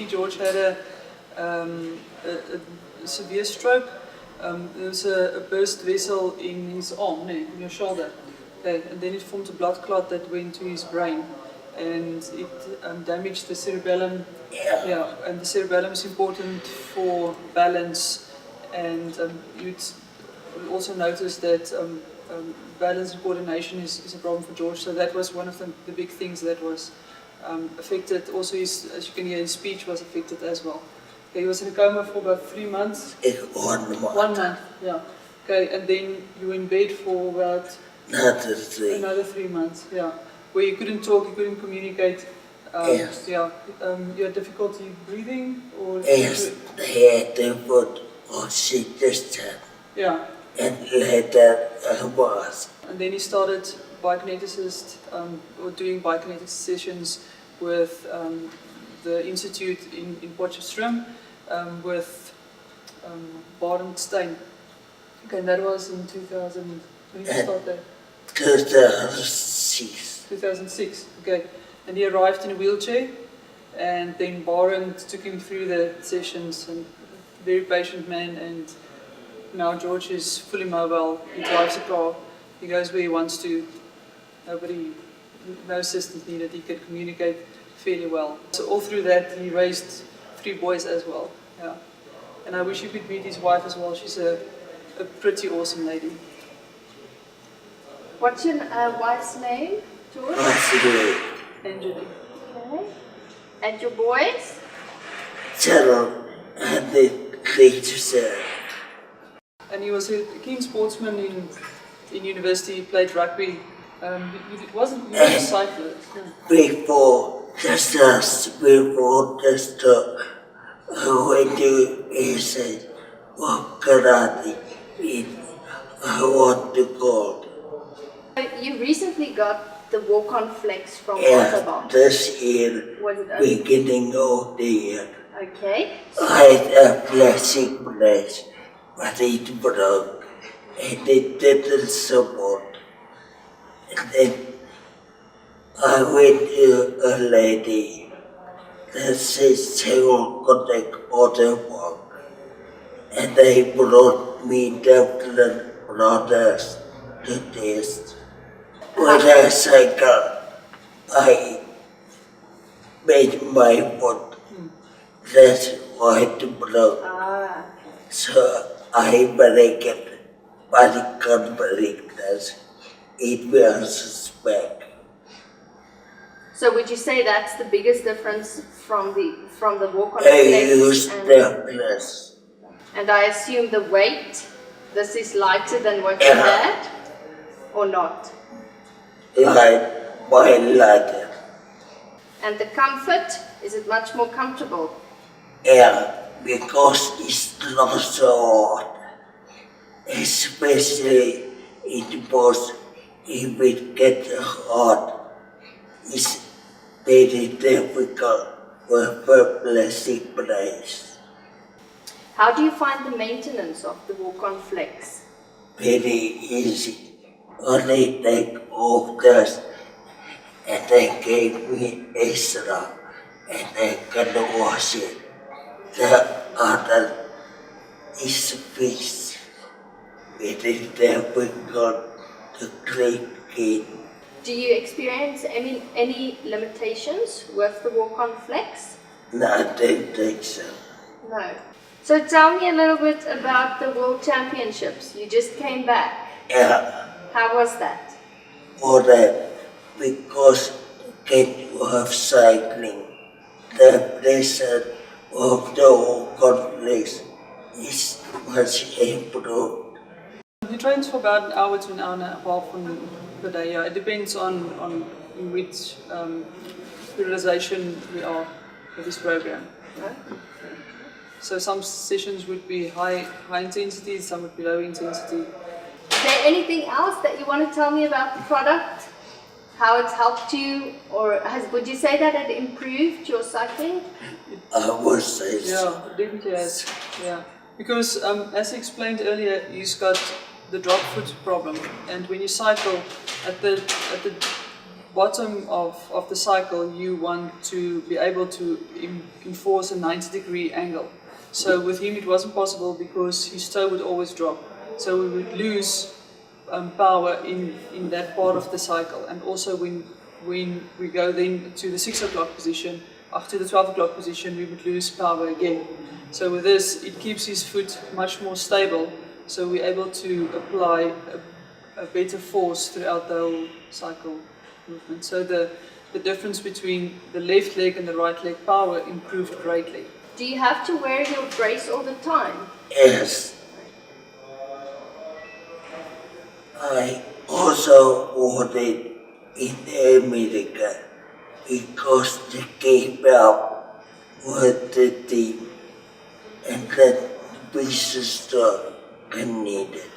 George had a severe stroke. There was a burst vessel in his arm, in your shoulder. Okay, and then it formed a blood clot that went to his brain, and it damaged the cerebellum. Yeah, and the cerebellum is important for balance, and you'd also notice that balance and coordination is a problem for George. So that was one of the big things that was affected. Also, as you can hear, his speech was affected as well. Okay, he was in a coma for about 3 months. 1 month. 1 month, yeah. Okay, and then you were in bed for about another 3 months, yeah. Where you couldn't talk, you couldn't communicate. Yes. Yeah. You had difficulty breathing, or Yes, they had to put oxygen. Yeah. And later I was. And then he started biokineticist, or doing biokinetic sessions with the institute in Potchefstroom, with Albert Einstein. Okay, and that was in 2000. When did you start there? 2006. 2006. Okay, and he arrived in a wheelchair, and then Barend took him through the sessions, and very patient man, and now George is fully mobile. He drives a car, he goes where he wants to, no assistance needed, he can communicate fairly well. So all through that he raised 3 boys as well. Yeah. And I wish you could meet his wife as well. She's a pretty awesome lady. What's your wife's name, George? Angelique. Angelique. Okay. And your boys? Gerald and the creature. And he was a keen sportsman in university. He played rugby. He was a cyclist. Yeah. Before when he said, karate, I want to go. You recently got the walk-on flex from Yeah, Ottobock. this year, Was it only? beginning of the year. Okay. I had a plastic brace, but it broke and it didn't support. And then I went to a lady that says she will contact Ottobock, and they brought me Dublin products to test. When I cycled, I made my foot. That's why it broke. Ah. So I break it, but it can't break that. It bounces back. So would you say that's the biggest difference from the walk-on I flex? used the And I assume the weight, this is lighter than what you had, or not? light by lighter. And the comfort, is it much more comfortable? Yeah, because it's not so hot. Especially it was, if it gets hot, it's very difficult with a plastic brace. How do you find the maintenance of the walk-on flex? Very easy. Only take off dust, and they gave me extra, and I can wash it. The other is fixed. It is difficult to clean. Do you experience any limitations with the walk-on flex? No, I don't think so. No. So tell me a little bit about the World Championships. You just came back. Yeah, How was that? for that, because get of cycling, the pressure of the whole complex is much improved. He trains for about an hour to an hour and a half per day. Yeah. It depends on in which realization we are with this program. Okay. So some sessions would be high intensity, some would be low intensity. Is there anything else that you want to tell me about the product? How it's helped you, or would you say that it improved your cycling? I would say so. Yeah, it definitely has. Yeah, because as I explained earlier, he's got the drop foot problem, and when you cycle at the bottom of the cycle, you want to be able to enforce a 90-degree angle. So with him it wasn't possible because his toe would always drop. So we would lose power in that part of the cycle. And also when we go then to the 6 o'clock position, after the 12 o'clock position, we would lose power again. So with this, it keeps his foot much more stable. So we're able to apply a better force throughout the whole cycle movement. So the difference between the left leg and the right leg power improved greatly. Do you have to wear your brace all the time? Yes. I also ordered in America because to keep up with the team and that we strong and needed.